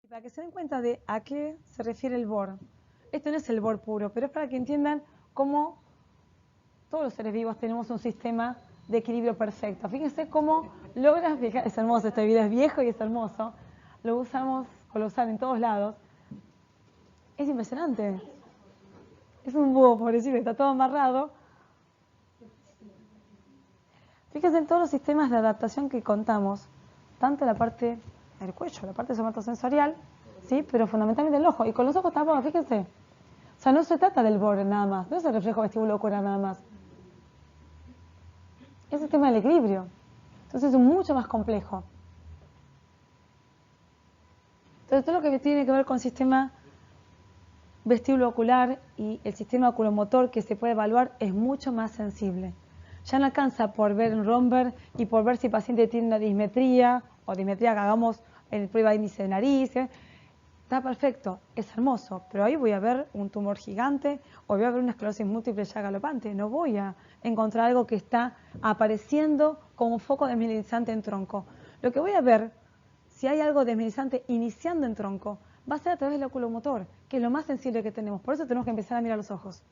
Para que se den cuenta de a qué se refiere el BOR. Esto no es el BOR puro, pero es para que entiendan cómo todos los seres vivos tenemos un sistema de equilibrio perfecto. Fíjense cómo logras, es hermoso, este video es viejo y es hermoso, lo usamos o lo usan en todos lados. Es impresionante. Es un búho, pobrecito, está todo amarrado. Fíjense en todos los sistemas de adaptación que contamos, tanto la parte del cuello, la parte somatosensorial, ¿sí? Pero fundamentalmente el ojo. Y con los ojos tapados, fíjense. O sea, no se trata del borde nada más, no es el reflejo vestíbulo ocular nada más. Es el tema del equilibrio. Entonces es mucho más complejo. Entonces todo lo que tiene que ver con el sistema vestíbulo ocular y el sistema oculomotor que se puede evaluar es mucho más sensible. Ya no alcanza por ver un romper y por ver si el paciente tiene una dismetría o dismetría que hagamos en prueba de índice de nariz. Está perfecto, es hermoso, pero ahí voy a ver un tumor gigante o voy a ver una esclerosis múltiple ya galopante. No voy a encontrar algo que está apareciendo como foco desmineralizante en tronco. Lo que voy a ver, si hay algo desmineralizante iniciando en tronco, va a ser a través del oculomotor, que es lo más sensible que tenemos. Por eso tenemos que empezar a mirar los ojos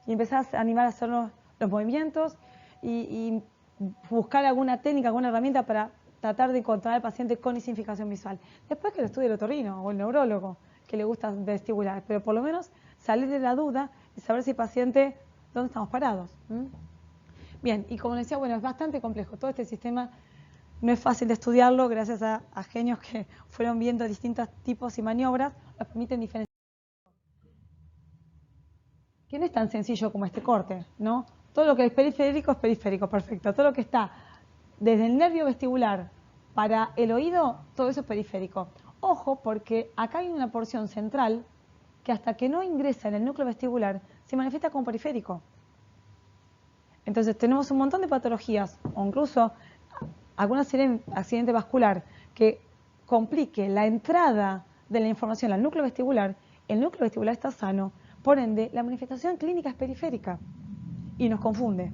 y empezar a animar a hacer los movimientos y buscar alguna técnica, alguna herramienta para tratar de encontrar al paciente con y sin fijación visual. Después que lo estudie el otorrino o el neurólogo, que le gusta vestibular, pero por lo menos salir de la duda y saber si el paciente, dónde estamos parados. Bien, y como les decía, bueno, es bastante complejo. Todo este sistema no es fácil de estudiarlo, gracias a genios que fueron viendo distintos tipos y maniobras, nos permiten diferenciar. Que no es tan sencillo como este corte, ¿no? Todo lo que es periférico, perfecto. Todo lo que está desde el nervio vestibular para el oído, todo eso es periférico. Ojo, porque acá hay una porción central que hasta que no ingresa en el núcleo vestibular se manifiesta como periférico. Entonces tenemos un montón de patologías, o incluso algún accidente vascular que complique la entrada de la información al núcleo vestibular. El núcleo vestibular está sano, por ende la manifestación clínica es periférica y nos confunde.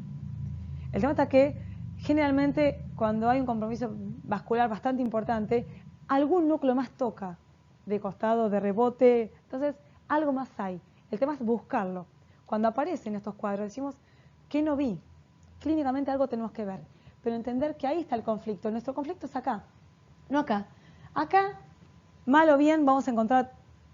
El tema está que generalmente cuando hay un compromiso vascular bastante importante, algún núcleo más toca, de costado, de rebote, entonces algo más hay. El tema es buscarlo. Cuando aparecen estos cuadros decimos, ¿qué no vi? Clínicamente algo tenemos que ver, pero entender que ahí está el conflicto. Nuestro conflicto es acá, no acá. Acá, mal o bien, vamos a encontrar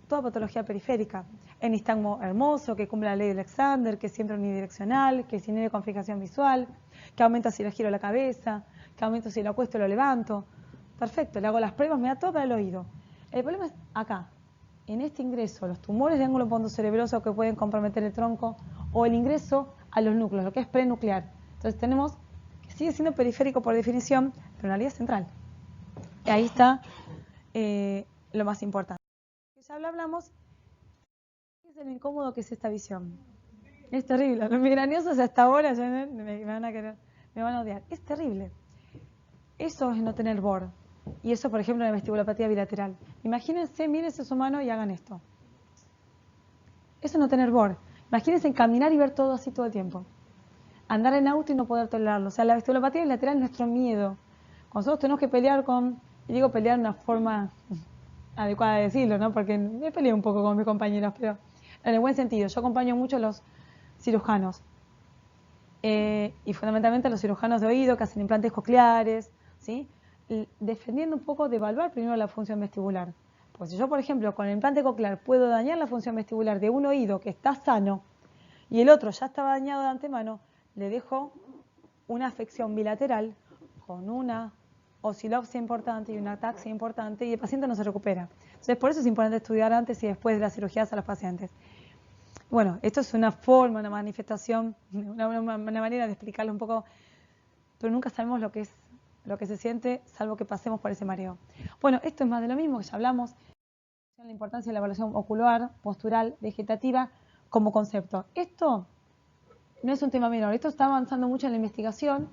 toda patología periférica. El nistagmo hermoso, que cumple la ley de Alexander, que es siempre unidireccional, que sin con fijación visual, que aumenta si le giro la cabeza, que aumenta si lo acuesto y lo levanto. Perfecto, le hago las pruebas, me da todo para el oído. El problema es acá, en este ingreso, los tumores de ángulo pontocerebroso que pueden comprometer el tronco o el ingreso a los núcleos, lo que es prenuclear. Entonces tenemos que sigue siendo periférico por definición, pero en realidad es central. Y ahí está lo más importante. Ya lo hablamos. Es lo incómodo que es esta visión. Es terrible. Los migrañosos hasta ahora ya me van a querer, me van a odiar. Es terrible. Eso es no tener BOR. Y eso, por ejemplo, en la vestibulopatía bilateral. Imagínense, mírense su mano y hagan esto. Eso es no tener BOR. Imagínense caminar y ver todo así todo el tiempo. Andar en auto y no poder tolerarlo. O sea, la vestibulopatía bilateral es nuestro miedo. Cuando nosotros tenemos que pelear con, y digo pelear de una forma adecuada de decirlo, ¿no? Porque me peleé un poco con mis compañeros, pero en el buen sentido. Yo acompaño mucho a los cirujanos y fundamentalmente a los cirujanos de oído que hacen implantes cocleares, ¿sí? Defendiendo un poco de evaluar primero la función vestibular. Pues si yo, por ejemplo, con el implante coclear puedo dañar la función vestibular de un oído que está sano y el otro ya estaba dañado de antemano, le dejo una afección bilateral con una oscilopsia importante y una ataxia importante y el paciente no se recupera. Entonces, por eso es importante estudiar antes y después de las cirugías a los pacientes. Bueno, esto es una forma, una manifestación, una manera de explicarlo un poco, pero nunca sabemos lo que se siente, salvo que pasemos por ese mareo. Bueno, esto es más de lo mismo que ya hablamos, la importancia de la evaluación ocular, postural, vegetativa, como concepto. Esto no es un tema menor, esto está avanzando mucho en la investigación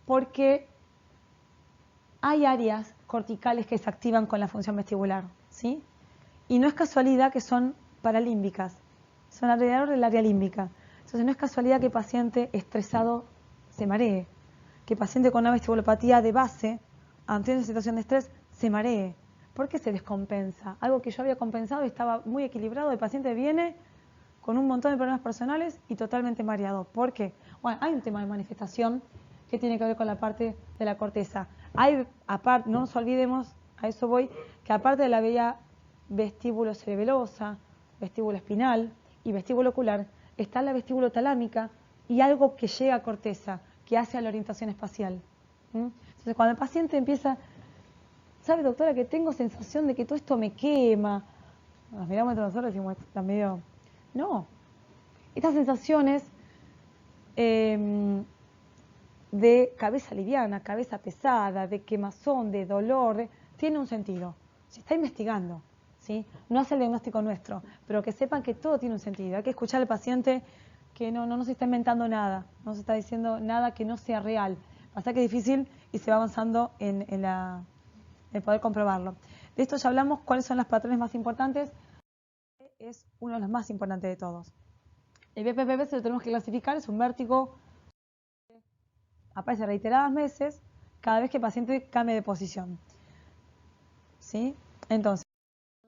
porque hay áreas corticales que se activan con la función vestibular, ¿sí? Y no es casualidad que son paralímbicas, son alrededor del área límbica. Entonces no es casualidad que el paciente estresado se maree, que el paciente con una vestibulopatía de base, ante una situación de estrés, se maree. ¿Por qué se descompensa? Algo que yo había compensado y estaba muy equilibrado, el paciente viene con un montón de problemas personales y totalmente mareado. ¿Por qué? Bueno, hay un tema de manifestación que tiene que ver con la parte de la corteza. Hay, aparte, no nos olvidemos, a eso voy, que aparte de la vía vestíbulo cerebelosa, vestíbulo espinal y vestíbulo ocular, está la vestíbulo talámica y algo que llega a corteza, que hace a la orientación espacial. Entonces, cuando el paciente empieza, ¿sabe, doctora, que tengo sensación de que todo esto me quema? Nos miramos entre nosotros y decimos, esto está medio... No, estas sensaciones de cabeza liviana, cabeza pesada, de quemazón, de dolor, tiene un sentido. Se está investigando, ¿sí? No hace el diagnóstico nuestro, pero que sepan que todo tiene un sentido. Hay que escuchar al paciente que no se está inventando nada, no se está diciendo nada que no sea real. Pasa que es difícil y se va avanzando en poder comprobarlo. De esto ya hablamos, cuáles son los patrones más importantes. Es uno de los más importantes de todos. El BPPV se lo tenemos que clasificar, es un vértigo, aparece reiteradas veces cada vez que el paciente cambie de posición. ¿Sí? Entonces,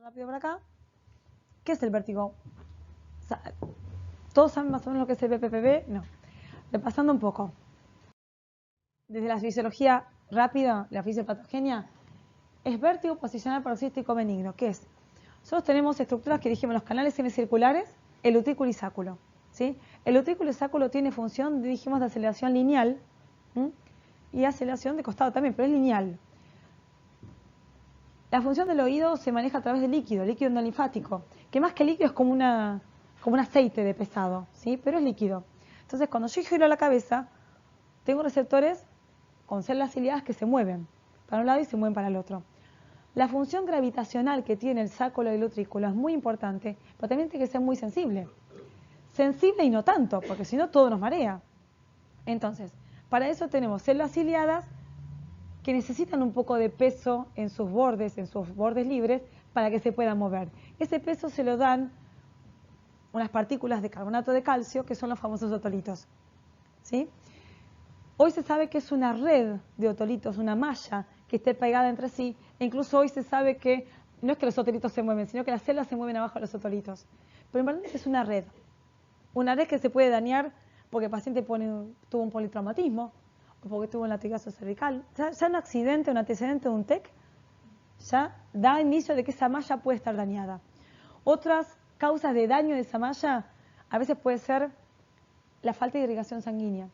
rápido por acá. ¿Qué es el vértigo? ¿Todos saben más o menos lo que es el BPPV? No. Repasando un poco. Desde la fisiología rápida, la fisiopatogenia, es vértigo posicional paroxístico benigno. ¿Qué es? Nosotros tenemos estructuras que dijimos los canales semicirculares, el utrículo y sáculo. ¿Sí? El utrículo y sáculo tiene función, dijimos, de aceleración lineal y aceleración de costado también, pero es lineal. La función del oído se maneja a través del líquido endolinfático, que más que líquido es como un aceite de pesado, ¿sí? Pero es líquido. Entonces, cuando yo giro la cabeza, tengo receptores con células ciliadas que se mueven para un lado y se mueven para el otro. La función gravitacional que tiene el sáculo y el utrículo es muy importante, pero también tiene que ser muy sensible. Sensible y no tanto, porque si no todo nos marea. Entonces, para eso tenemos células ciliadas que necesitan un poco de peso en sus bordes libres, para que se puedan mover. Ese peso se lo dan unas partículas de carbonato de calcio, que son los famosos otolitos. ¿Sí? Hoy se sabe que es una red de otolitos, una malla que esté pegada entre sí, e incluso hoy se sabe que no es que los otolitos se mueven, sino que las células se mueven abajo de los otolitos. Pero en verdad es una red que se puede dañar porque el paciente tuvo un politraumatismo, o porque tuvo un latigazo cervical. Ya un accidente, un antecedente de un TEC, ya da inicio de que esa malla puede estar dañada. Otras causas de daño de esa malla a veces puede ser la falta de irrigación sanguínea.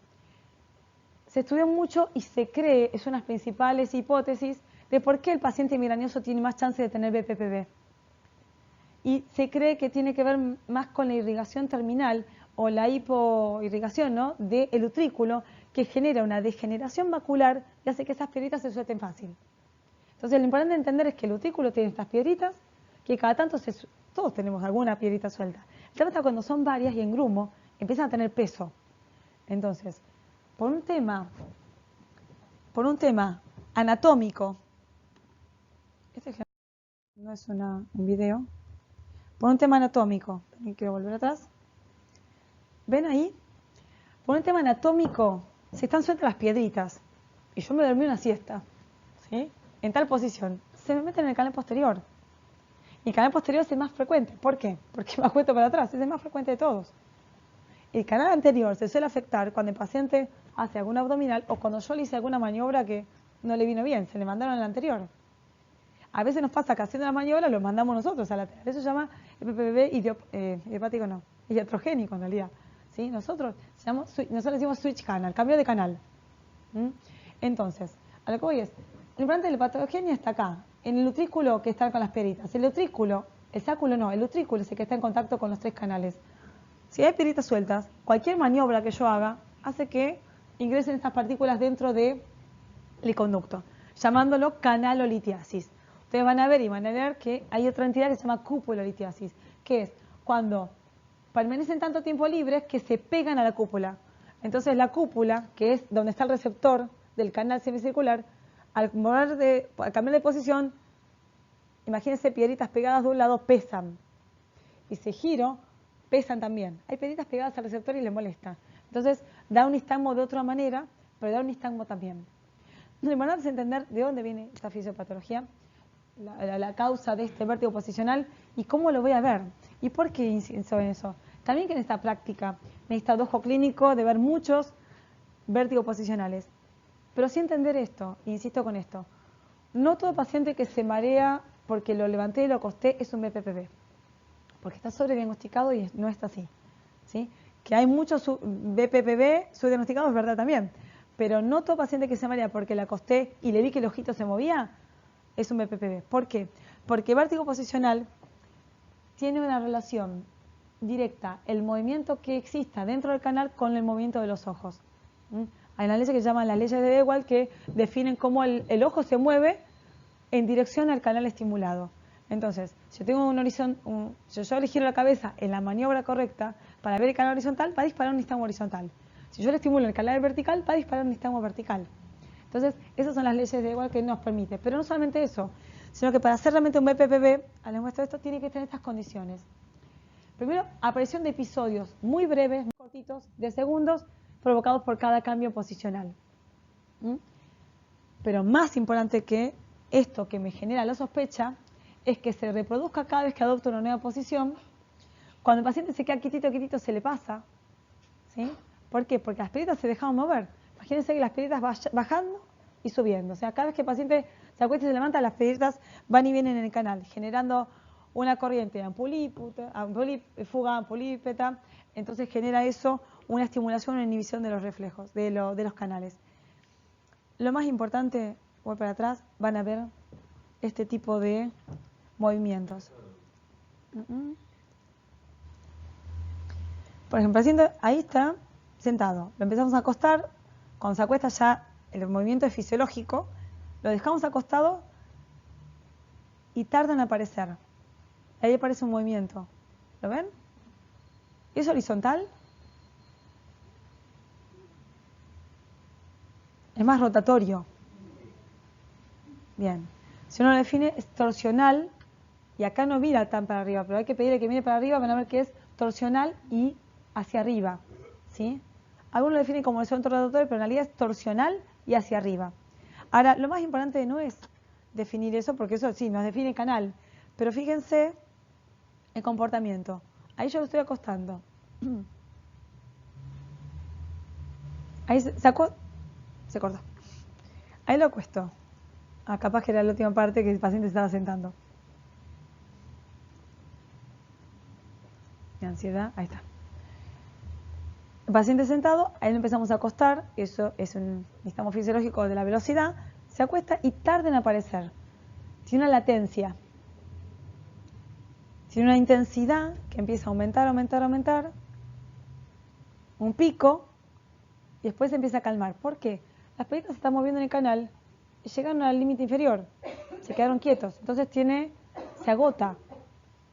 Se estudió mucho y se cree, es una de las principales hipótesis, de por qué el paciente migrañoso tiene más chance de tener BPPV. Y se cree que tiene que ver más con la irrigación terminal o la hipoirrigación, ¿no?, del utrículo, que genera una degeneración macular y hace que esas piedritas se suelten fácil. Entonces, lo importante de entender es que el utrículo tiene estas piedritas, que cada tanto todos tenemos alguna piedrita suelta. El tema está cuando son varias y en grumo empiezan a tener peso. Entonces, por un tema anatómico, este ejemplo no es un video, por un tema anatómico, también quiero volver atrás, ¿ven ahí? Por un tema anatómico, se están sueltas las piedritas, y yo me dormí una siesta, ¿sí?, en tal posición, se me meten en el canal posterior. Y el canal posterior es el más frecuente. ¿Por qué? Porque más cuento para atrás, es el más frecuente de todos. El canal anterior se suele afectar cuando el paciente hace alguna abdominal o cuando yo le hice alguna maniobra que no le vino bien, se le mandaron en la anterior. A veces nos pasa que haciendo la maniobra lo mandamos nosotros a la lateral. Eso se llama PPV idiopático, no, iatrogénico en realidad. ¿Sí? Nosotros decimos switch canal, cambio de canal. Entonces, a lo que voy es, el importante de la patogenia está acá, en el utrículo que está con las piedritas. El utrículo, el sáculo no, el utrículo es el que está en contacto con los tres canales. Si hay piedritas sueltas, cualquier maniobra que yo haga hace que ingresen estas partículas dentro del conducto, llamándolo canalolitiasis. Ustedes van a ver y van a ver que hay otra entidad que se llama cupulolitiasis, que es cuando permanecen tanto tiempo libres que se pegan a la cúpula. Entonces la cúpula, que es donde está el receptor del canal semicircular, al cambiar de posición, imagínense, piedritas pegadas de un lado pesan. Y si giro, pesan también. Hay piedritas pegadas al receptor y les molesta. Entonces, da un nistagmo de otra manera, pero da un nistagmo también. Lo importante es entender de dónde viene esta fisiopatología. la causa de este vértigo posicional y cómo lo voy a ver. ¿Y por qué insisto en eso? También que en esta práctica necesita de ojo clínico, de ver muchos vértigos posicionales. Pero sí entender esto, insisto con esto, no todo paciente que se marea porque lo levanté y lo acosté es un BPPV, porque está sobrediagnosticado y no está así, ¿sí? Que hay muchos BPPV sobrediagnosticados, es verdad también, pero no todo paciente que se marea porque le acosté y le vi que el ojito se movía es un BPPV. ¿Por qué? Porque vértigo posicional tiene una relación directa, el movimiento que exista dentro del canal con el movimiento de los ojos. Hay una ley que se llama las leyes de Ewald que definen cómo el ojo se mueve en dirección al canal estimulado. Entonces, si yo tengo un horizonte, si yo le giro la cabeza en la maniobra correcta para ver el canal horizontal, va a disparar un nistagmo horizontal. Si yo le estimulo el canal vertical, va a disparar un nistagmo vertical. Entonces, esas son las leyes de Ewald que nos permite. Pero no solamente eso, sino que para hacer realmente un BPPV, a les muestro esto, tiene que tener estas condiciones. Primero, aparición de episodios muy breves, muy cortitos, de segundos, provocados por cada cambio posicional. Pero más importante que esto que me genera la sospecha es que se reproduzca cada vez que adopto una nueva posición. Cuando el paciente se queda quietito, se le pasa. ¿Sí? ¿Por qué? Porque las piedritas se dejaban mover. Imagínense que las piedritas bajando y subiendo. O sea, cada vez que el paciente se acuesta y se levanta, las piedritas van y vienen en el canal, generando una corriente fuga ampulípeta. Entonces genera eso una estimulación, una inhibición de los reflejos, de los canales. Lo más importante, voy para atrás, van a ver este tipo de movimientos. Por ejemplo, el paciente ahí está sentado, lo empezamos a acostar, cuando se acuesta ya el movimiento es fisiológico, lo dejamos acostado y tarda en aparecer. Ahí aparece un movimiento. ¿Lo ven? ¿Es horizontal? Es más rotatorio. Bien. Si uno lo define, es torsional, y acá no mira tan para arriba, pero hay que pedirle que mire para arriba, van a ver que es torsional y hacia arriba. ¿Sí? Algunos lo definen como horizontal rotatorio, pero en realidad es torsional y hacia arriba. Ahora, lo más importante no es definir eso, porque eso sí, nos define canal. Pero fíjense el comportamiento. Ahí yo lo estoy acostando. Ahí se cortó. Ahí lo acuesto. Capaz que era la última parte que el paciente estaba sentando. Mi ansiedad, ahí está. El paciente sentado, ahí lo empezamos a acostar, eso es un nistagmo fisiológico de la velocidad, se acuesta y tarda en aparecer. Tiene una latencia. Tiene una intensidad que empieza a aumentar, un pico, y después se empieza a calmar. ¿Por qué? Las piedritas se están moviendo en el canal y llegaron al límite inferior, se quedaron quietos, entonces se agota,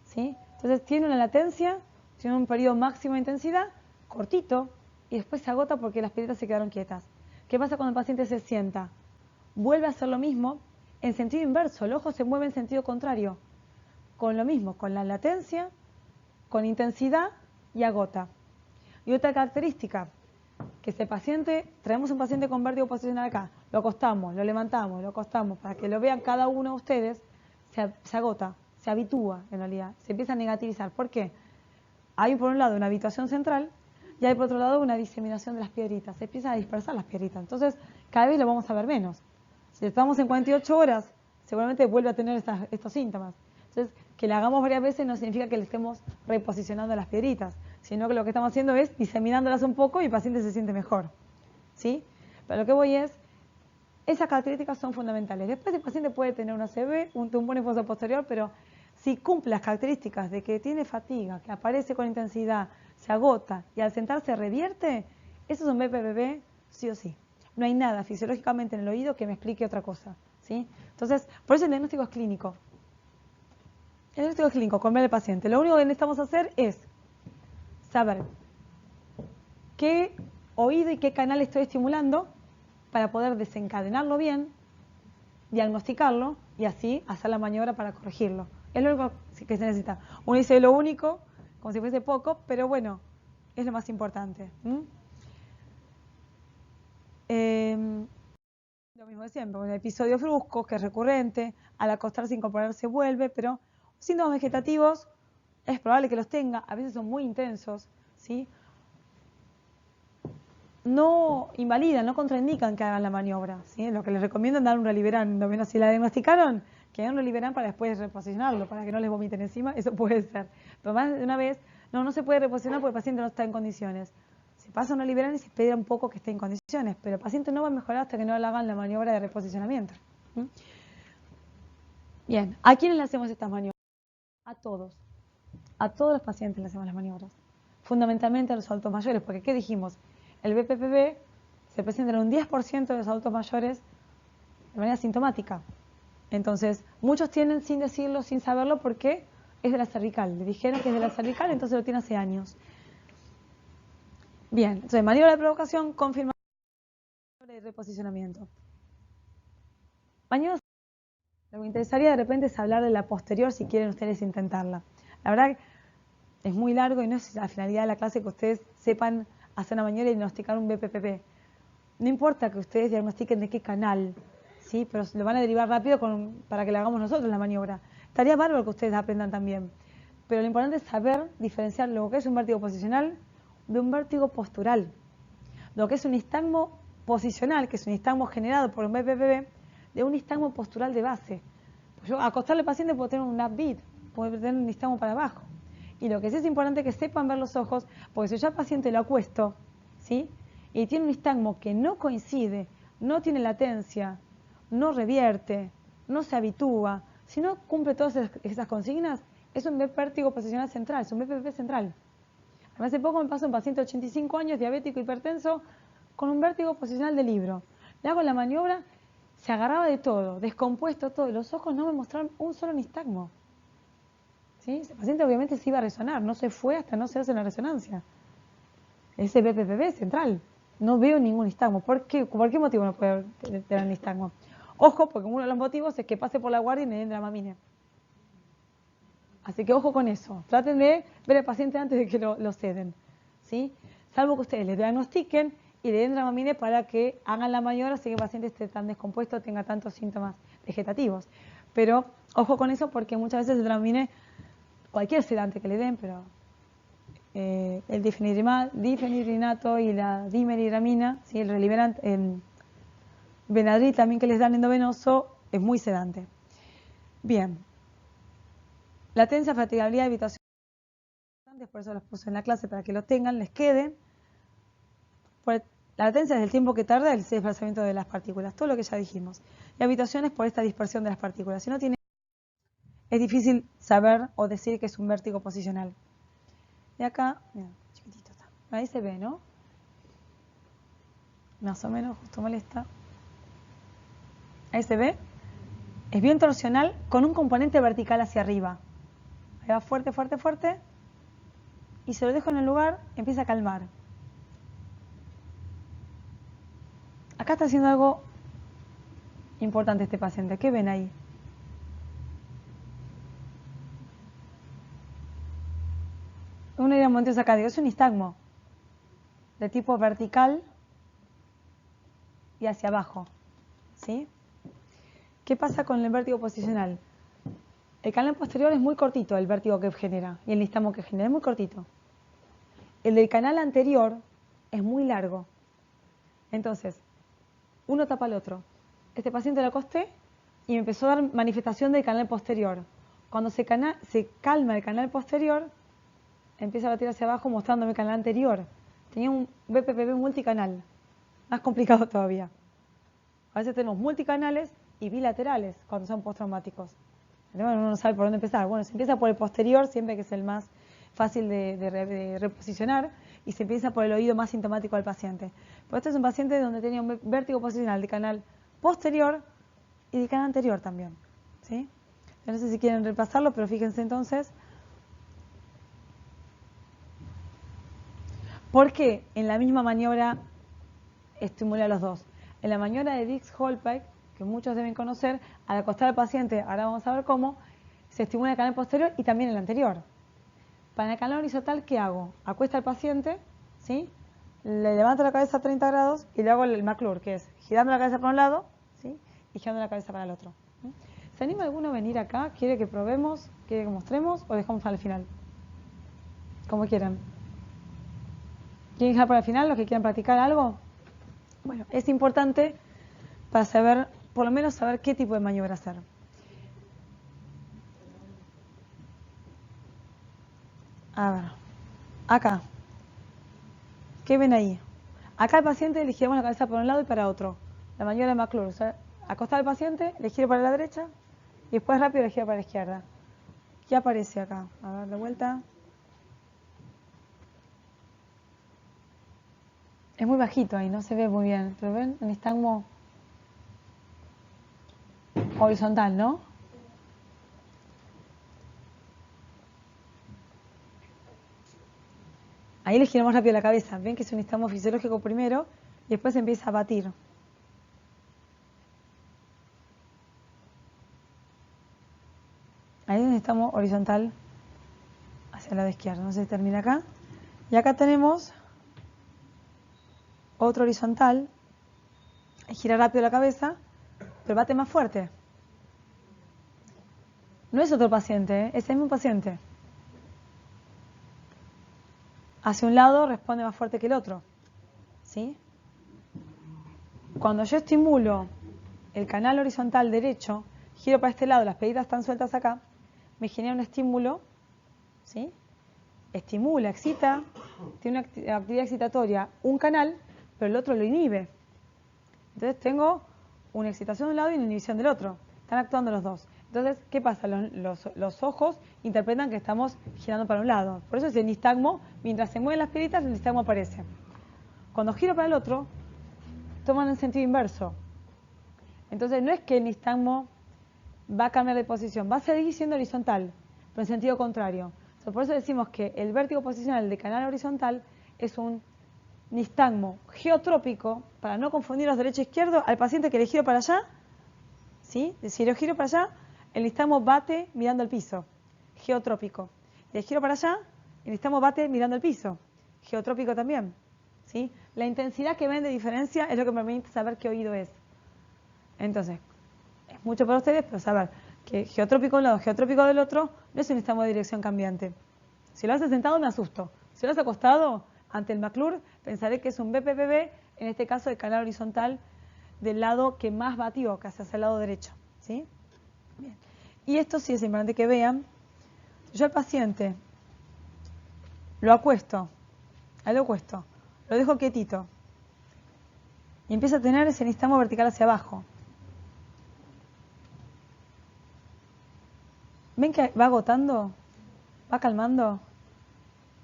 ¿sí? Entonces tiene una latencia, tiene un periodo máximo de intensidad, cortito, y después se agota porque las piedritas se quedaron quietas. ¿Qué pasa cuando el paciente se sienta? Vuelve a hacer lo mismo en sentido inverso, el ojo se mueve en sentido contrario, con lo mismo, con la latencia, con intensidad y agota. Y otra característica, que ese paciente, traemos un paciente con vértigo posicional acá, lo acostamos, lo levantamos, lo acostamos, para que lo vean cada uno de ustedes, se agota, se habitúa en realidad, se empieza a negativizar. ¿Por qué? Hay por un lado una habituación central y hay por otro lado una diseminación de las piedritas, se empiezan a dispersar las piedritas, entonces cada vez lo vamos a ver menos. Si estamos en 48 horas, seguramente vuelve a tener estos síntomas. Entonces, que le hagamos varias veces no significa que le estemos reposicionando las piedritas, sino que lo que estamos haciendo es diseminándolas un poco y el paciente se siente mejor. ¿Sí? Pero lo que voy es, esas características son fundamentales. Después el paciente puede tener una CB, un tumor en fosa posterior, pero si cumple las características de que tiene fatiga, que aparece con intensidad, se agota y al sentarse revierte, eso es un BPPV sí o sí. No hay nada fisiológicamente en el oído que me explique otra cosa. ¿Sí? Entonces, por eso el diagnóstico es clínico. El diagnóstico es clínico, con ver al paciente. Lo único que necesitamos hacer es saber qué oído y qué canal estoy estimulando para poder desencadenarlo bien, diagnosticarlo y así hacer la maniobra para corregirlo. Es lo único que se necesita. Uno dice lo único, como si fuese poco, pero bueno, es lo más importante. Lo mismo. como siempre, un episodio brusco que es recurrente, al acostarse e incorporarse vuelve, pero síntomas vegetativos es probable que los tenga, a veces son muy intensos, ¿sí? No invalidan, no contraindican que hagan la maniobra, ¿sí? Lo que les recomiendo es dar un Reliberan. ¿No? Bueno, si la diagnosticaron, que hagan un Reliberan para después reposicionarlo, para que no les vomiten encima, eso puede ser. Pero más de una vez, no se puede reposicionar porque el paciente no está en condiciones. Se pasa un Reliberan y se espera un poco que esté en condiciones, pero el paciente no va a mejorar hasta que no le hagan la maniobra de reposicionamiento. ¿Mm? Bien, ¿a quiénes le hacemos estas maniobras? A todos los pacientes le hacemos las maniobras. Fundamentalmente a los adultos mayores, porque ¿qué dijimos? El BPPV se presenta en un 10% de los adultos mayores de manera sintomática. Entonces, muchos tienen sin decirlo, sin saberlo, porque es de la cervical. Le dijeron que es de la cervical, entonces lo tiene hace años. Bien, entonces maniobra de provocación, confirmación de reposicionamiento. Maniobra. Lo que me interesaría de repente es hablar de la posterior si quieren ustedes intentarla. La verdad es muy largo y no es la finalidad de la clase que ustedes sepan hacer una maniobra y diagnosticar un BPPV. No importa que ustedes diagnostiquen de qué canal, ¿sí? Pero lo van a derivar rápido para que la hagamos nosotros la maniobra. Estaría bárbaro que ustedes aprendan también. Pero lo importante es saber diferenciar lo que es un vértigo posicional de un vértigo postural. Lo que es un nistagmo posicional, que es un nistagmo generado por un BPPV, de un nistagmo postural de base. Pues yo acostarle al paciente puedo tener un upbeat, puedo tener un nistagmo para abajo. Y lo que sí es importante es que sepan ver los ojos, porque si yo al paciente lo acuesto, ¿sí? Y tiene un nistagmo que no coincide, no tiene latencia, no revierte, no se habitúa, si no cumple todas esas consignas, es un vértigo posicional central, es un BPPV central. Hace poco me pasó un paciente de 85 años, diabético, hipertenso, con un vértigo posicional de libro. Le hago la maniobra, se agarraba de todo, descompuesto todo, y los ojos no me mostraron un solo nistagmo. ¿Sí? Ese paciente obviamente se iba a resonar, no se fue hasta no se hace una resonancia. Ese BPPV central. No veo ningún nistagmo. ¿Por qué motivo no puede tener nistagmo? Ojo, porque uno de los motivos es que pase por la guardia y me den Dramamine. Así que ojo con eso. Traten de ver al paciente antes de que lo ceden. ¿Sí? Salvo que ustedes le diagnostiquen y le den Dramamine para que hagan la maniobra, así que el paciente esté tan descompuesto, tenga tantos síntomas vegetativos. Pero ojo con eso porque muchas veces el Dramamine, cualquier sedante que le den, pero el difenidrinato y la dimeridramina, ¿sí? El Reliberan, el Benadryl también que les dan endovenoso, es muy sedante. Bien. Latencia, fatigabilidad, evitación. Por eso los puse en la clase para que lo tengan, les quede. La latencia es el tiempo que tarda el desplazamiento de las partículas, todo lo que ya dijimos. Y habitación es por esta dispersión de las partículas. Si no tiene, es difícil saber o decir que es un vértigo posicional. Y acá, mira, chiquitito está. Ahí se ve, ¿no? Más o menos, justo molesta. Ahí se ve. Es bien torsional con un componente vertical hacia arriba. Ahí va fuerte, fuerte, fuerte. Y se lo dejo en el lugar, empieza a calmar. Acá está haciendo algo importante este paciente. ¿Qué ven ahí? Una idea montosa acá, digo, es un nistagmo de tipo vertical y hacia abajo. ¿Sí? ¿Qué pasa con el vértigo posicional? El canal posterior es muy cortito, el vértigo que genera, y el nistagmo que genera es muy cortito. El del canal anterior es muy largo. Entonces, uno tapa al otro. Este paciente lo acosté y me empezó a dar manifestación del canal posterior. Cuando se calma el canal posterior, empieza a batir hacia abajo mostrándome el canal anterior. Tenía un BPPV multicanal, más complicado todavía. A veces tenemos multicanales y bilaterales cuando son postraumáticos. Uno no sabe por dónde empezar. Bueno, se empieza por el posterior, siempre que es el más fácil de reposicionar, y se empieza por el oído más sintomático del paciente. Pero este es un paciente donde tenía un vértigo posicional de canal posterior y de canal anterior también. ¿Sí? Yo no sé si quieren repasarlo, pero fíjense entonces. ¿Por qué en la misma maniobra estimula a los dos? En la maniobra de Dix-Holpike, que muchos deben conocer, al acostar al paciente, ahora vamos a ver cómo, se estimula el canal posterior y también el anterior. Para el canal horizontal, ¿qué hago? Acuesta al paciente, ¿sí? Le levanto la cabeza a 30 grados y le hago el McClure, que es girando la cabeza para un lado, ¿sí? y girando la cabeza para el otro. ¿Se anima alguno a venir acá? ¿Quiere que probemos? ¿Quiere que mostremos? ¿O dejamos para el final? Como quieran. ¿Quieren dejar para el final los que quieran practicar algo? Bueno, es importante para saber, por lo menos saber qué tipo de maniobra hacer. A ver, acá. ¿Qué ven ahí? Acá el paciente le giramos la cabeza para un lado y para otro. La maniobra de McClure. O sea, acostar al paciente, le giro para la derecha y después rápido le giro para la izquierda. ¿Qué aparece acá? A ver, de vuelta. Es muy bajito ahí, no se ve muy bien. Pero ven, en nistagmo horizontal, ¿no? Ahí le giramos rápido la cabeza. Ven que es un nistagmo fisiológico primero y después se empieza a batir. Ahí es un nistagmo horizontal hacia el lado izquierdo. No sé si termina acá. Y acá tenemos otro horizontal. Gira rápido la cabeza, pero bate más fuerte. No es otro paciente, es el mismo paciente. Hacia un lado responde más fuerte que el otro. ¿Sí? Cuando yo estimulo el canal horizontal derecho, giro para este lado, las peditas están sueltas acá, me genera un estímulo, ¿sí? Estimula, excita, tiene una actividad excitatoria, un canal, pero el otro lo inhibe. Entonces tengo una excitación de un lado y una inhibición del otro. Están actuando los dos. Entonces, ¿qué pasa? Los ojos interpretan que estamos girando para un lado. Por eso es el nistagmo, mientras se mueven las peditas, el nistagmo aparece. Cuando giro para el otro, toman el sentido inverso. Entonces, no es que el nistagmo va a cambiar de posición, va a seguir siendo horizontal, pero en sentido contrario. Entonces, por eso decimos que el vértigo posicional de canal horizontal es un nistagmo geotrópico, para no confundir los derecho e izquierdo, al paciente que le giro para allá, ¿sí? Si le giro para allá, el nistagmo bate mirando el piso, geotrópico. Y le giro para allá, el nistagmo bate mirando el piso, geotrópico también, ¿sí? La intensidad que ven de diferencia es lo que me permite saber qué oído es. Entonces, es mucho para ustedes, pero saber que geotrópico de un lado, geotrópico del otro, no es un nistagmo de dirección cambiante. Si lo hace sentado, me asusto. Si lo hace acostado, ante el McClure, pensaré que es un BPPB, en este caso de canal horizontal, del lado que más batió, que hacia el lado derecho. ¿Sí? Bien. Y esto sí es importante que vean. Yo al paciente lo acuesto, ahí lo acuesto, lo dejo quietito y empieza a tener ese nistagmo vertical hacia abajo. ¿Ven que va agotando? ¿Va calmando?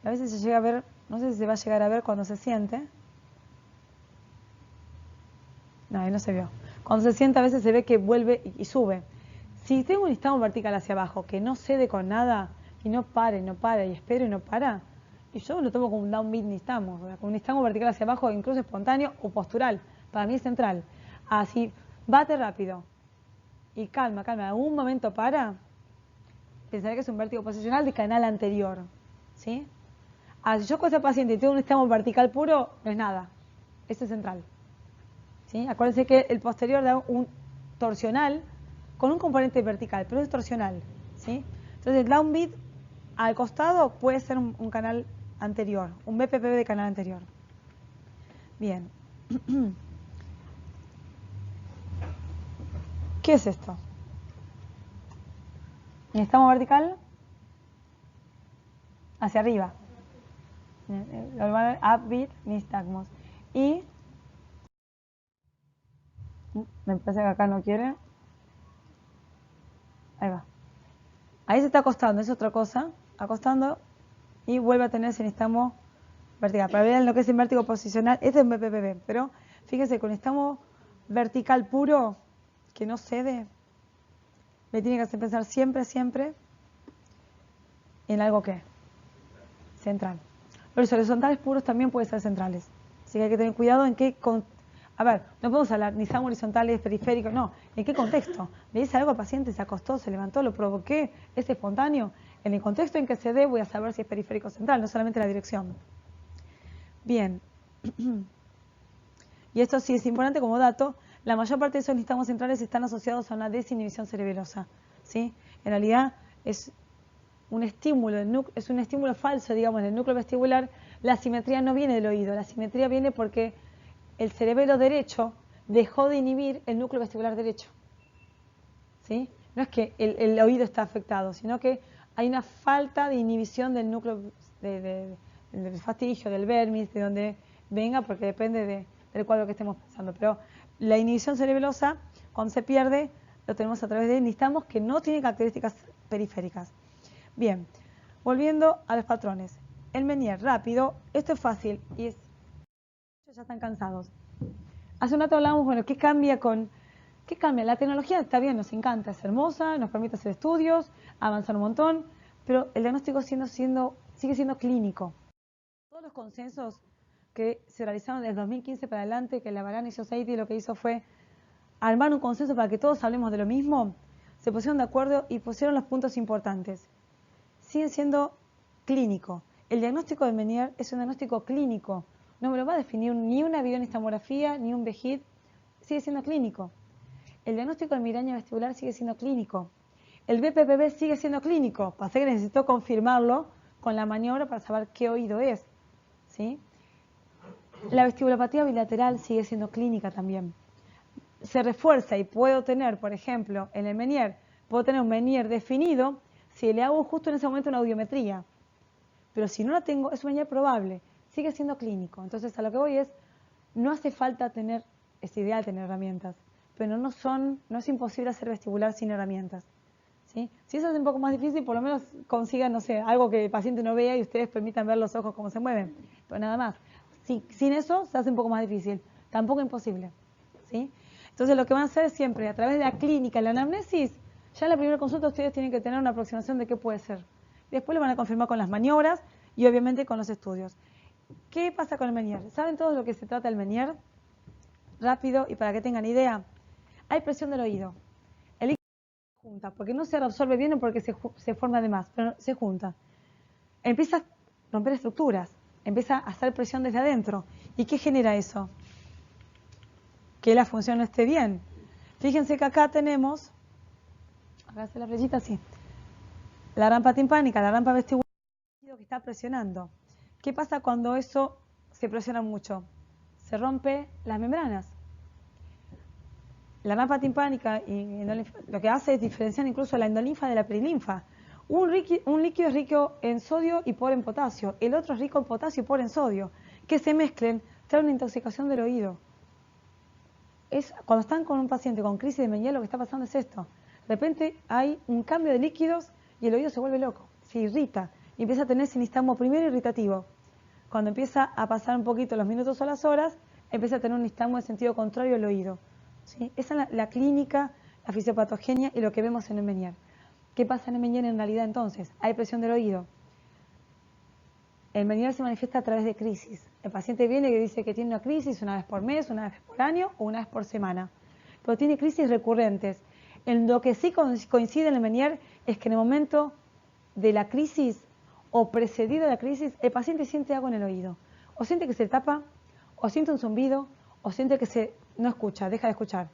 A veces se llega a ver, no sé si se va a llegar a ver cuando se siente. No, ahí no se vio. Cuando se sienta a veces se ve que vuelve y sube. Si tengo un nistagmo vertical hacia abajo que no cede con nada y no para y espero y no para, y yo lo tomo como un downbeat nistagmo, como un nistagmo vertical hacia abajo, incluso espontáneo o postural. Para mí es central. Así, bate rápido y calma, en algún momento para, pensaré que es un vértigo posicional de canal anterior. ¿Sí? Si yo con ese paciente tengo un nistagmo vertical puro, no es nada. Eso es central. ¿Sí? Acuérdense que el posterior da un torsional con un componente vertical, pero es torsional. ¿Sí? Entonces el downbeat al costado puede ser un canal anterior, un BPP de canal anterior. Bien. ¿Qué es esto? Nistagmo vertical hacia arriba. Upbeat, nistagmos. Y me parece que acá no quiere. Ahí va. Ahí se está acostando, es otra cosa. Acostando y vuelve a tener ese nistagmo vertical. Para ver lo que es el vértigo posicional, este es un BPPB, pero fíjense, con nistagmo vertical puro, que no cede, me tiene que hacer pensar siempre en algo que central. Los horizontales puros también pueden ser centrales. Así que hay que tener cuidado en qué... A ver, no podemos hablar ni nistagmo horizontales, periféricos, no. ¿En qué contexto? Le dice algo al paciente, se acostó, se levantó, lo provoqué, es espontáneo. En el contexto en que se dé voy a saber si es periférico o central, no solamente la dirección. Bien. Y esto sí es importante como dato. La mayor parte de esos nistagmos centrales están asociados a una desinhibición cerebelosa, ¿sí? En realidad es un estímulo, es un estímulo falso, digamos, del núcleo vestibular. La simetría no viene del oído, la simetría viene porque el cerebelo derecho dejó de inhibir el núcleo vestibular derecho, ¿sí? No es que el oído está afectado, sino que hay una falta de inhibición del núcleo del fastigio, del vermis, de donde venga, porque depende del cuadro que estemos pensando. Pero la inhibición cerebelosa, cuando se pierde, lo tenemos a través de nistagmos que no tienen características periféricas. Bien, volviendo a los patrones. El Menier, rápido, esto es fácil y ya están cansados. Hace un rato hablamos, bueno, ¿qué cambia? La tecnología está bien, nos encanta, es hermosa, nos permite hacer estudios, avanzar un montón, pero el diagnóstico sigue siendo clínico. Todos los consensos que se realizaron desde 2015 para adelante, que la Varane Society lo que hizo fue armar un consenso para que todos hablemos de lo mismo, se pusieron de acuerdo y pusieron los puntos importantes. Sigue siendo clínico. El diagnóstico de Menier es un diagnóstico clínico. No me lo va a definir ni una videohistamografía, ni un VEGID. Sigue siendo clínico. El diagnóstico de migraña vestibular sigue siendo clínico. El BPPV sigue siendo clínico. Pasa que necesito confirmarlo con la maniobra para saber qué oído es, ¿sí? La vestibulopatía bilateral sigue siendo clínica también. Se refuerza y puedo tener, por ejemplo, en el Menier, puedo tener un Menier definido si le hago justo en ese momento una audiometría. Pero si no la tengo, es un Menier probable, sigue siendo clínico. Entonces, a lo que voy es, no hace falta tener, es ideal tener herramientas, pero no es imposible hacer vestibular sin herramientas, ¿sí? Si eso es un poco más difícil, por lo menos consigan, no sé, algo que el paciente no vea y ustedes permitan ver los ojos cómo se mueven, pero nada más. Sin eso se hace un poco más difícil, tampoco imposible, ¿sí? Entonces lo que van a hacer siempre, a través de la clínica, la anamnesis, ya en la primera consulta ustedes tienen que tener una aproximación de qué puede ser. Después lo van a confirmar con las maniobras y obviamente con los estudios. ¿Qué pasa con el Menier? ¿Saben todos lo que se trata el Menier? Rápido y para que tengan idea. Hay presión del oído. El líquido se junta, porque no se reabsorbe bien o porque se forma de más, pero se junta. Empieza a romper estructuras, empieza a hacer presión desde adentro. ¿Y qué genera eso? Que la función no esté bien. Fíjense que acá tenemos, acá hace la flechita así, la rampa timpánica, la rampa vestibular que está presionando. ¿Qué pasa cuando eso se presiona mucho? Se rompe las membranas. La rampa timpánica y lo que hace es diferenciar incluso la endolinfa de la perilinfa. Un líquido es rico en sodio y pobre en potasio, el otro es rico en potasio y pobre en sodio. Que se mezclen trae una intoxicación del oído. Cuando están con un paciente con crisis de Menier, lo que está pasando es esto. De repente hay un cambio de líquidos y el oído se vuelve loco, se irrita y empieza a tener nistagmo primero irritativo. Cuando empieza a pasar un poquito los minutos o las horas, empieza a tener un nistagmo en sentido contrario al oído, ¿sí? Esa es la clínica, la fisiopatogenia y lo que vemos en el Menier. ¿Qué pasa en el Menier en realidad entonces? Hay presión del oído. El Menier se manifiesta a través de crisis. El paciente viene y dice que tiene una crisis una vez por mes, una vez por año o una vez por semana. Pero tiene crisis recurrentes. En lo que sí coincide en el Menier es que en el momento de la crisis o precedido de la crisis, el paciente siente algo en el oído. O siente que se tapa, o siente un zumbido, o siente que no escucha, deja de escuchar.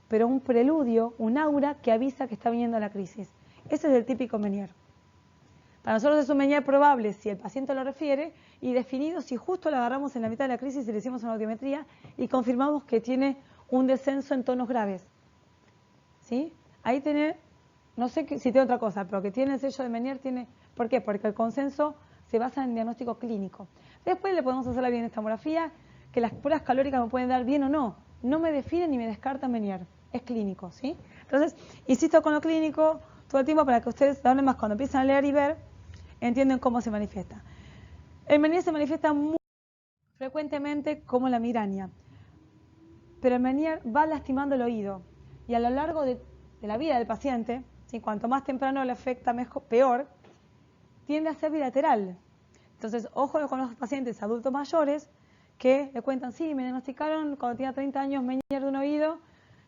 Pero un preludio, un aura que avisa que está viniendo la crisis. Ese es el típico Menier. Para nosotros es un Menier probable si el paciente lo refiere y definido si justo lo agarramos en la mitad de la crisis y le hicimos una audiometría y confirmamos que tiene un descenso en tonos graves. ¿Sí? Ahí tiene, no sé si tiene otra cosa, pero que tiene el sello de Menier, tiene. ¿Por qué? Porque el consenso se basa en el diagnóstico clínico. Después le podemos hacer la biohistamografía, que las pruebas calóricas me pueden dar bien o no. No me definen ni me descartan Menier. Es clínico, ¿sí? Entonces, insisto con lo clínico todo el tiempo para que ustedes, más cuando empiezan a leer y ver, entienden cómo se manifiesta. El Menier se manifiesta muy frecuentemente como la migraña, pero el Menier va lastimando el oído y a lo largo de la vida del paciente, ¿sí? Cuanto más temprano le afecta, peor, tiende a ser bilateral. Entonces, ojo con los pacientes adultos mayores que le cuentan, sí, me diagnosticaron cuando tenía 30 años Menier de un oído,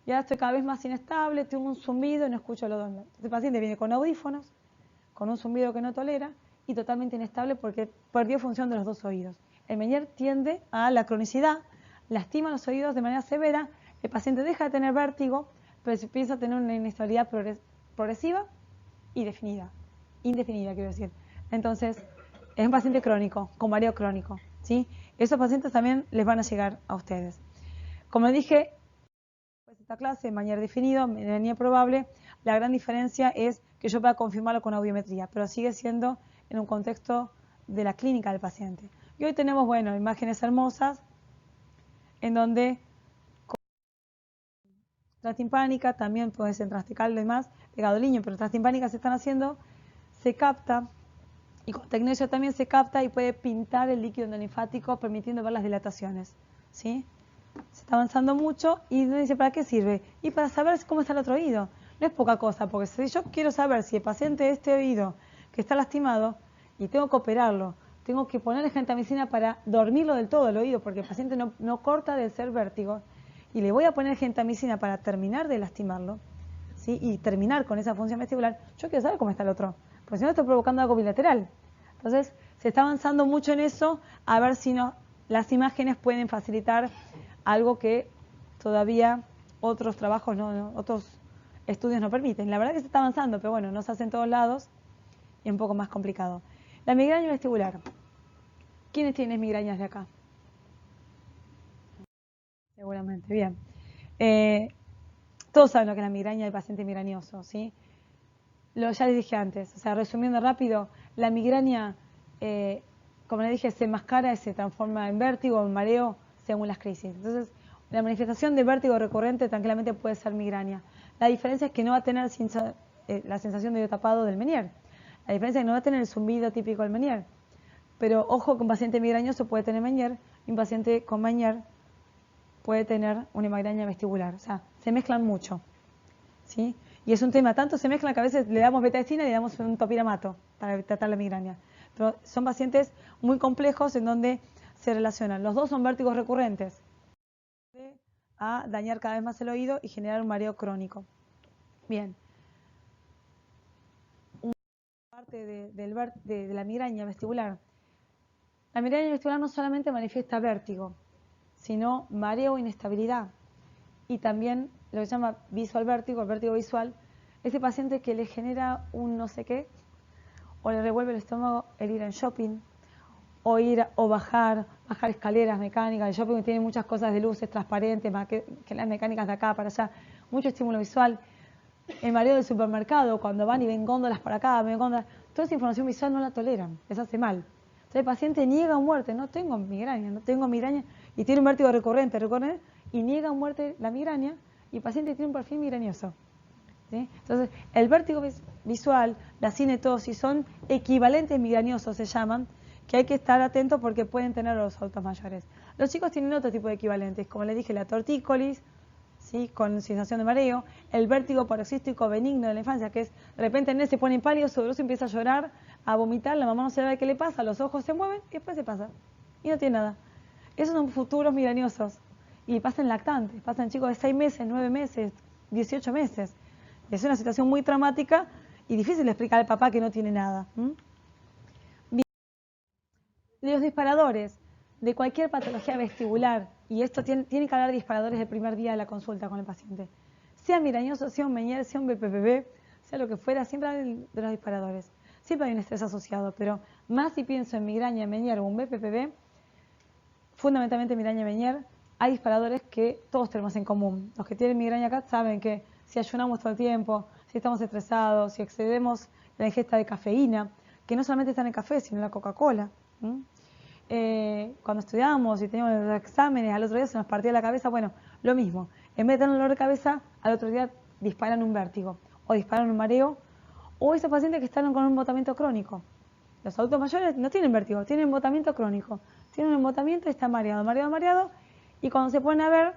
ya estoy cada vez más inestable, tengo un zumbido y no escucho los dos. El paciente viene con audífonos, con un zumbido que no tolera y totalmente inestable porque perdió función de los dos oídos. El Menier tiende a la cronicidad, lastima los oídos de manera severa, El paciente deja de tener vértigo, pero se empieza a tener una inestabilidad progresiva y indefinida quiero decir. Entonces, es un paciente crónico, con mareo crónico, ¿sí? Esos pacientes también les van a llegar a ustedes. Como dije, esta clase, Menier definido, Menier probable, la gran diferencia es que yo pueda confirmarlo con audiometría, pero sigue siendo en un contexto de la clínica del paciente. Y hoy tenemos, bueno, imágenes hermosas en donde transtimpánica, también puede ser transtical y demás, pegado al niño, pero transtimpánica se están haciendo, se capta, y con tecnesio también se capta y puede pintar el líquido endolinfático permitiendo ver las dilataciones, ¿sí? Se está avanzando mucho y uno dice, ¿para qué sirve? Y para saber cómo está el otro oído. No es poca cosa, porque si yo quiero saber si el paciente de este oído que está lastimado y tengo que operarlo, tengo que ponerle gentamicina para dormirlo del todo el oído, porque el paciente no corta de ser vértigo, y le voy a poner gentamicina para terminar de lastimarlo, ¿sí? Y terminar con esa función vestibular, yo quiero saber cómo está el otro, porque si no estoy provocando algo bilateral. Entonces, se está avanzando mucho en eso, a ver si las imágenes pueden facilitar algo que todavía otros trabajos, otros estudios no permiten. La verdad que se está avanzando, pero bueno, no se hace en todos lados y es un poco más complicado. La migraña vestibular. ¿Quiénes tienen migrañas de acá? Seguramente, bien. Todos saben lo que es la migraña del paciente migrañoso, ¿sí? Ya les dije antes, o sea, resumiendo rápido, la migraña, como les dije, se enmascara y se transforma en vértigo o en mareo según las crisis. Entonces, la manifestación de vértigo recurrente tranquilamente puede ser migraña. La diferencia es que no va a tener la sensación de oído tapado del Menier. La diferencia es que no va a tener el zumbido típico del Menier. Pero ojo que un paciente migrañoso puede tener Menier y un paciente con Menier puede tener una migraña vestibular. O sea, se mezclan mucho, ¿sí? Y es un tema, tanto se mezclan que a veces le damos betadestina y le damos un topiramato para tratar la migraña. Pero son pacientes muy complejos en donde se relacionan. Los dos son vértigos recurrentes a dañar cada vez más el oído y generar un mareo crónico. Bien. Una parte de la migraña vestibular. La migraña vestibular no solamente manifiesta vértigo, sino mareo e inestabilidad. Y también lo que se llama visual vértigo, el vértigo visual, ese paciente que le genera un no sé qué, o le revuelve el estómago el ir en shopping, o ir o bajar escaleras mecánicas. El shopping tiene muchas cosas de luces transparentes, más que las mecánicas de acá para allá, mucho estímulo visual. El mareo del supermercado, cuando van y ven góndolas para acá, ven góndolas, toda esa información visual no la toleran, les hace mal. Entonces el paciente niega muerte, no tengo migraña, y tiene un vértigo recurrente, y niega a muerte la migraña, y el paciente tiene un perfil migrañoso, ¿sí? Entonces, el vértigo visual, la cinetosis, son equivalentes migrañosos, se llaman, que hay que estar atentos porque pueden tener los adultos mayores. Los chicos tienen otro tipo de equivalentes, como les dije, la tortícolis, ¿sí? Con sensación de mareo, el vértigo paroxístico benigno de la infancia, que es, de repente el nene se pone pálido, sudoroso, empieza a llorar, a vomitar, la mamá no sabe qué le pasa, los ojos se mueven y después se pasa, y no tiene nada. Esos son futuros migrañosos, y pasan lactantes, pasan chicos de 6 meses, 9 meses, 18 meses. Es una situación muy traumática y difícil de explicar al papá que no tiene nada. Bien. Los disparadores de cualquier patología vestibular, y esto tiene que hablar de disparadores del primer día de la consulta con el paciente, sea migrañoso, sea un Menier, sea un BPPB, sea lo que fuera, siempre hablan de los disparadores. Siempre hay un estrés asociado, pero más si pienso en migraña, Menier o un BPPB, fundamentalmente migraña, Menier, hay disparadores que todos tenemos en común. Los que tienen migraña acá saben que si ayunamos todo el tiempo, si estamos estresados, si excedemos la ingesta de cafeína, que no solamente está en el café, sino en la Coca-Cola. Cuando estudiamos y teníamos los exámenes, al otro día se nos partía la cabeza, bueno, lo mismo. En vez de tener un dolor de cabeza, al otro día disparan un vértigo, o disparan un mareo, o esos pacientes que están con un embotamiento crónico. Los adultos mayores no tienen vértigo, tienen embotamiento crónico. Tienen un embotamiento y están mareado, y cuando se ponen a ver,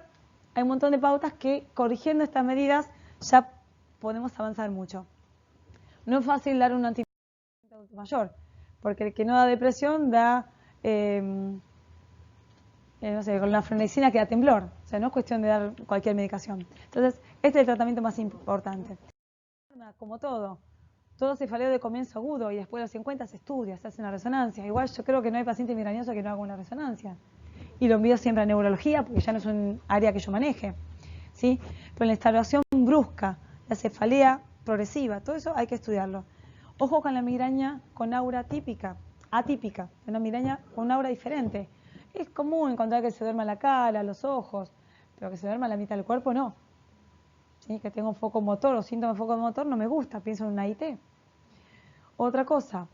hay un montón de pautas que, corrigiendo estas medidas, ya podemos avanzar mucho. No es fácil dar un antidepresivo a adulto mayor, porque el que no da depresión da, no sé, con la frenesina que da temblor. O sea, no es cuestión de dar cualquier medicación. Entonces, este es el tratamiento más importante. Como todo cefaleo de comienzo agudo y después de los 50 se estudia, se hace una resonancia. Igual yo creo que no hay paciente migrañoso que no haga una resonancia. Y lo envío siempre a neurología porque ya no es un área que yo maneje. ¿sí? Pero la instalación brusca, la cefalea progresiva, todo eso hay que estudiarlo. Ojo con la migraña con aura atípica, una migraña con una aura diferente. Es común encontrar que se duerma la cara, los ojos, pero que se duerma la mitad del cuerpo no. ¿Sí? Que tenga un foco motor o síntomas de foco motor no me gusta, pienso en una IT. Otra cosa,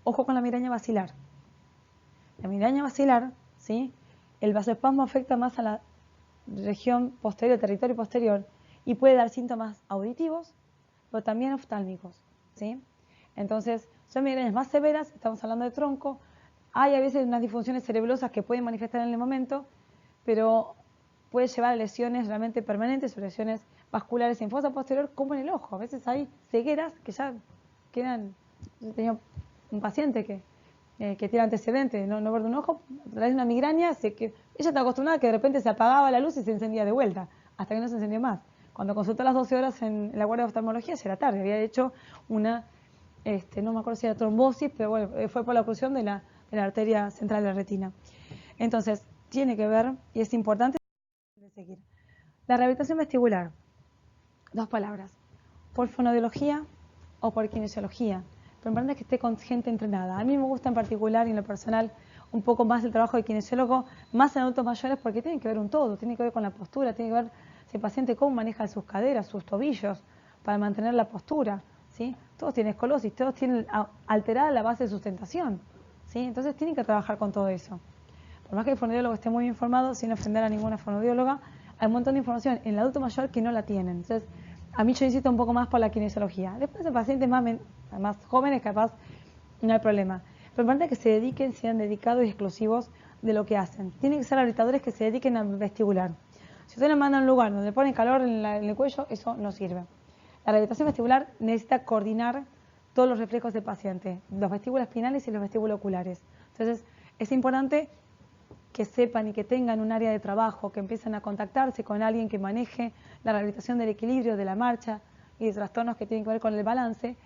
ojo con la migraña basilar. La migraña basilar, ¿sí? El vasoespasmo afecta más a la región posterior, el territorio posterior, y puede dar síntomas auditivos, pero también oftálmicos, ¿sí? Entonces, son migrañas más severas, estamos hablando de tronco, hay a veces unas disfunciones cerebrosas que pueden manifestar en el momento, pero puede llevar a lesiones realmente permanentes o lesiones vasculares en fosa posterior, como en el ojo. A veces hay cegueras que ya quedan. Yo tenía un paciente que tiene antecedentes, no ver de un ojo, a través de una migraña, ella está acostumbrada a que de repente se apagaba la luz y se encendía de vuelta, hasta que no se encendió más. Cuando consultó a las 12 horas en la guardia de oftalmología, ya era tarde, había hecho una, no me acuerdo si era trombosis, pero bueno, fue por la oclusión de la arteria central de la retina. Entonces, tiene que ver, y es importante seguir. La rehabilitación vestibular, 2 palabras, por fonoaudiología o por kinesiología. Pero importante es que esté con gente entrenada. A mí me gusta en particular y en lo personal un poco más el trabajo de kinesiólogo, más en adultos mayores, porque tiene que ver un todo, tiene que ver con la postura, tiene que ver si el paciente cómo maneja sus caderas, sus tobillos, para mantener la postura, ¿sí? Todos tienen escolosis, todos tienen alterada la base de sustentación, ¿sí? Entonces tienen que trabajar con todo eso. Por más que el fonoaudiólogo esté muy informado, sin ofender a ninguna fonoaudióloga, hay un montón de información en el adulto mayor que no la tienen. Entonces, a mí yo insisto un poco más por la kinesiología. Después en pacientes más jóvenes, capaz, no hay problema. Pero importante es que se dediquen, sean dedicados y exclusivos de lo que hacen. Tienen que ser habilitadores que se dediquen a vestibular. Si usted le manda a un lugar donde pone calor en el cuello, eso no sirve. La rehabilitación vestibular necesita coordinar todos los reflejos del paciente, los vestíbulos espinales y los vestíbulos oculares. Entonces, es importante que sepan y que tengan un área de trabajo, que empiecen a contactarse con alguien que maneje la rehabilitación del equilibrio, de la marcha y de trastornos que tienen que ver con el balance,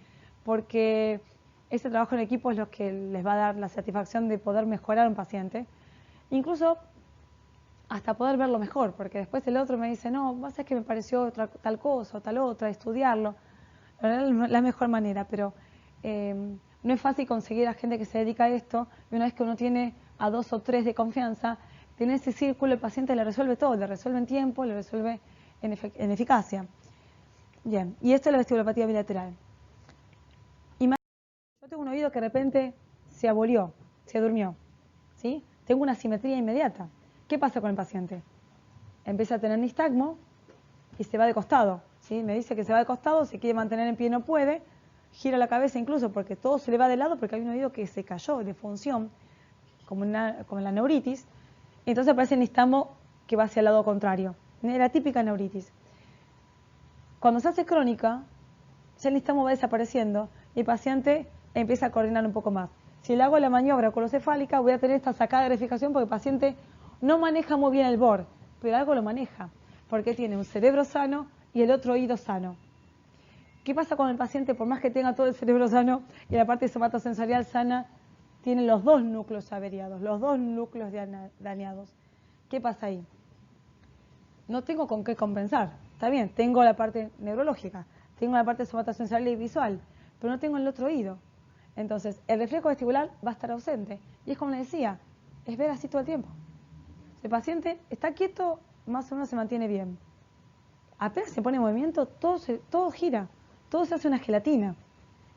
porque ese trabajo en equipo es lo que les va a dar la satisfacción de poder mejorar a un paciente, incluso hasta poder verlo mejor, porque después el otro me dice, no, vas a ver que me pareció tal cosa o tal otra, estudiarlo, la mejor manera, pero no es fácil conseguir a gente que se dedica a esto, y una vez que uno tiene a 2 o 3 de confianza, tiene ese círculo, el paciente le resuelve todo, le resuelve en tiempo, le resuelve en eficacia. Bien, y esto es la vestibulopatía bilateral. Yo tengo un oído que de repente se abolió, se durmió, ¿sí? Tengo una simetría inmediata. ¿Qué pasa con el paciente? Empieza a tener nistagmo y se va de costado, ¿sí? Me dice que se va de costado, se quiere mantener en pie, no puede, gira la cabeza incluso porque todo se le va de lado porque hay un oído que se cayó de función, como la neuritis, y entonces aparece el nistagmo que va hacia el lado contrario, la típica neuritis. Cuando se hace crónica, ya el nistagmo va desapareciendo y el paciente empieza a coordinar un poco más. Si le hago la maniobra oculocefálica, voy a tener esta sacada de verificación porque el paciente no maneja muy bien el BOR, pero algo lo maneja, porque tiene un cerebro sano y el otro oído sano. ¿Qué pasa con el paciente? Por más que tenga todo el cerebro sano y la parte somatosensorial sana, tiene los 2 núcleos averiados, los 2 núcleos dañados. ¿Qué pasa ahí? No tengo con qué compensar. Está bien, tengo la parte neurológica, tengo la parte somatosensorial y visual, pero no tengo el otro oído. Entonces, el reflejo vestibular va a estar ausente. Y es como le decía, es ver así todo el tiempo. Si el paciente está quieto, más o menos se mantiene bien. Apenas se pone en movimiento, todo gira, todo se hace una gelatina.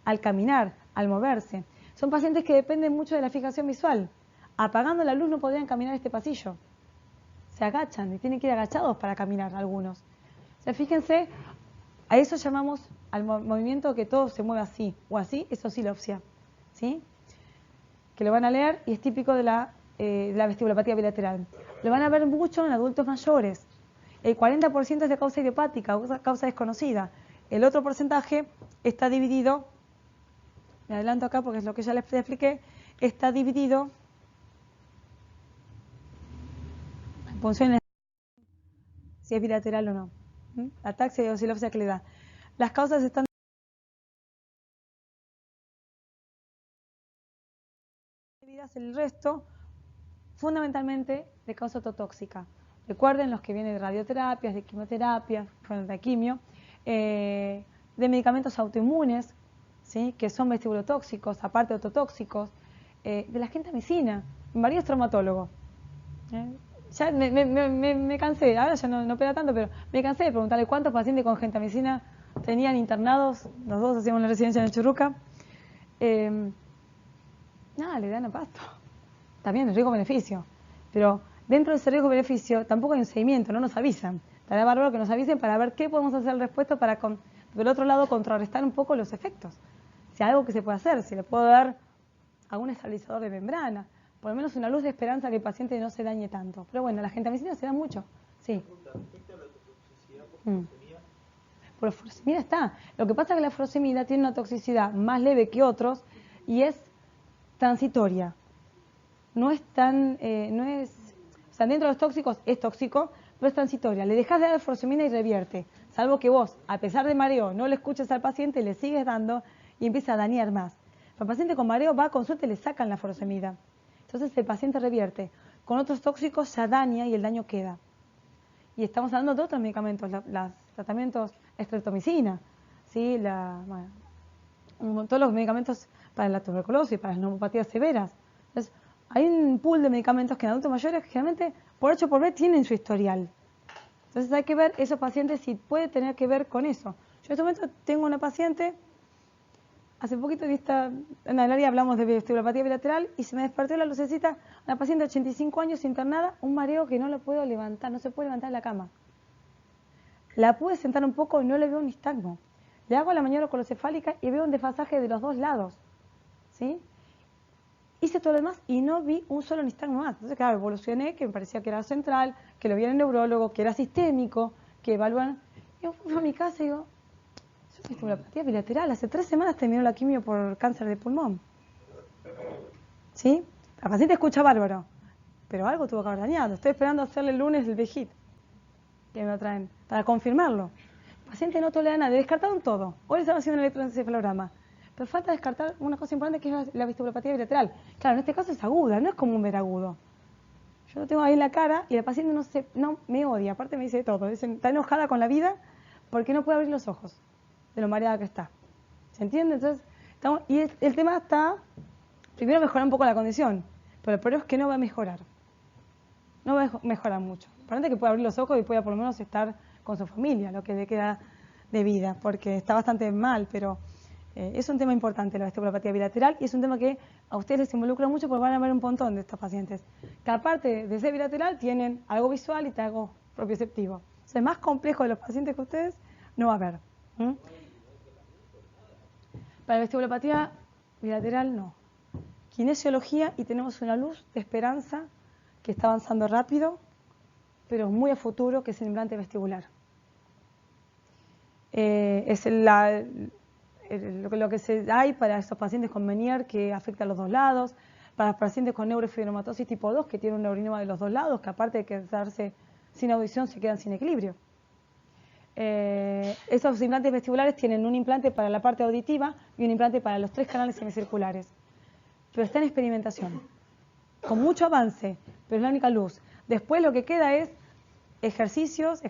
Al caminar, al moverse. Son pacientes que dependen mucho de la fijación visual. Apagando la luz no podrían caminar este pasillo. Se agachan y tienen que ir agachados para caminar algunos. O sea, fíjense, a eso llamamos al movimiento que todo se mueve así, o así, es oscilopsia, ¿sí? Que lo van a leer y es típico de la vestibulopatía bilateral. Lo van a ver mucho en adultos mayores. El 40% es de causa idiopática, causa desconocida. El otro porcentaje está dividido, me adelanto acá porque es lo que ya les expliqué, está dividido en función de si es bilateral o no. La ataxia y oscilopsia que le da. Las causas están divididas, el resto fundamentalmente de causa ototóxica. Recuerden los que vienen de radioterapias, de quimioterapias, de quimio, de medicamentos autoinmunes, ¿sí? Que son vestibulotóxicos, aparte de ototóxicos, de la gentamicina. Mi marido es traumatólogo. Ya me cansé, ahora ya no pega tanto, pero me cansé de preguntarle cuántos pacientes con gentamicina tenían internados. Los dos hacíamos la residencia en Churruca. Nada, le dan a pasto. También el riesgo-beneficio. Pero dentro de ese riesgo-beneficio tampoco hay un seguimiento, no nos avisan. Estaría bárbaro que nos avisen para ver qué podemos hacer al respecto para, del otro lado, contrarrestar un poco los efectos. Si hay algo que se puede hacer, si le puedo dar algún estabilizador de membrana, por lo menos una luz de esperanza que el paciente no se dañe tanto. Pero bueno, la gentamicina se da mucho. Sí. Por la furosemida está. Lo que pasa es que la furosemida tiene una toxicidad más leve que otros y es transitoria. No es tan, o sea, dentro de los tóxicos es tóxico, pero es transitoria. Le dejas de dar furosemida y revierte. Salvo que vos, a pesar de mareo, no le escuches al paciente, le sigues dando y empieza a dañar más. El paciente con mareo va a consulta y le sacan la furosemida. Entonces el paciente revierte. Con otros tóxicos se daña y el daño queda. Y estamos hablando de otros medicamentos, los tratamientos estreptomicina, ¿sí? Todos los medicamentos para la tuberculosis, para las neumopatías severas. Entonces, hay un pool de medicamentos que en adultos mayores generalmente por H o por B tienen su historial. Entonces hay que ver esos pacientes si puede tener que ver con eso. Yo en este momento tengo una paciente, hace poquito en el área hablamos de vestibulopatía bilateral y se me despertó la lucecita, una paciente de 85 años internada, un mareo que no lo puedo levantar, no se puede levantar de la cama. La pude sentar un poco y no le veo un nistagmo. Le hago la maniobra colocefálica y veo un desfasaje de los dos lados, ¿sí? Hice todo lo demás y no vi un solo nistagmo más. Entonces, claro, evolucioné, que me parecía que era central, que lo viera el neurólogo, que era sistémico, que evalúan. Yo fui a mi casa y digo, yo tengo vestibulopatía bilateral. Hace 3 semanas terminó la quimio por cáncer de pulmón. ¿Sí? La paciente escucha bárbaro, pero algo tuvo que haber dañado. Estoy esperando hacerle el lunes el VGIT, que me lo traen, para confirmarlo. El paciente no tolera nada, descartaron todo. Hoy le estamos haciendo un electroencefalograma. Pero falta descartar una cosa importante que es la vestibulopatía bilateral. Claro, en este caso es aguda, no es como un veragudo. Yo lo tengo ahí en la cara y la paciente no me odia, aparte me dice todo. Dice, está enojada con la vida porque no puede abrir los ojos de lo mareada que está. ¿Se entiende? Entonces, el tema está, primero mejorar un poco la condición, pero el problema es que no va a mejorar. No va a mejorar mucho. Importante que pueda abrir los ojos y pueda por lo menos estar con su familia, lo que le queda de vida, porque está bastante mal, pero es un tema importante la vestibulopatía bilateral y es un tema que a ustedes les involucra mucho porque van a ver un montón de estos pacientes que aparte de ser bilateral tienen algo visual y algo propioceptivo. O sea, el más complejo de los pacientes que ustedes no va a haber. Para la vestibulopatía bilateral no. Kinesiología y tenemos una luz de esperanza que está avanzando rápido, pero muy a futuro, que es el implante vestibular. Es lo que hay para esos pacientes con Meniere que afecta a los dos lados, para los pacientes con neurofibromatosis tipo 2 que tienen un neurinoma de los dos lados, que aparte de quedarse sin audición se quedan sin equilibrio. Esos implantes vestibulares tienen un implante para la parte auditiva y un implante para los 3 canales semicirculares. Pero está en experimentación, con mucho avance, pero es la única luz. Después lo que queda es ejercicios.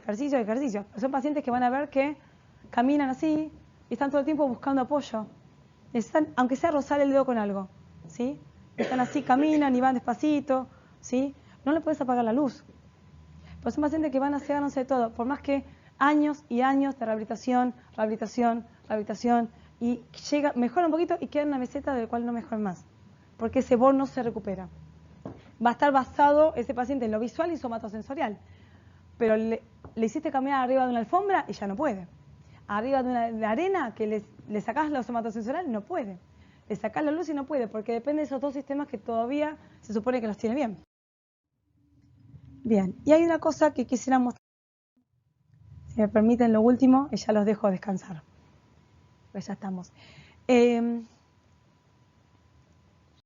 Son pacientes que van a ver que caminan así y están todo el tiempo buscando apoyo. Necesitan, aunque sea rozar el dedo con algo, ¿sí? Están así, caminan y van despacito, ¿sí? No le puedes apagar la luz. Pero son pacientes que van a cegarse de todo, por más que años y años de rehabilitación, y mejora un poquito y queda en una meseta del cual no mejora más, porque ese BOR no se recupera. Va a estar basado ese paciente en lo visual y somatosensorial, pero le hiciste caminar arriba de una alfombra y ya no puede. Arriba de una arena que le sacás lo somatosensorial, no puede. Le sacás la luz y no puede, porque depende de esos dos sistemas que todavía se supone que los tiene bien. Bien, y hay una cosa que quisiera mostrar, si me permiten lo último, y ya los dejo descansar. Pues ya estamos.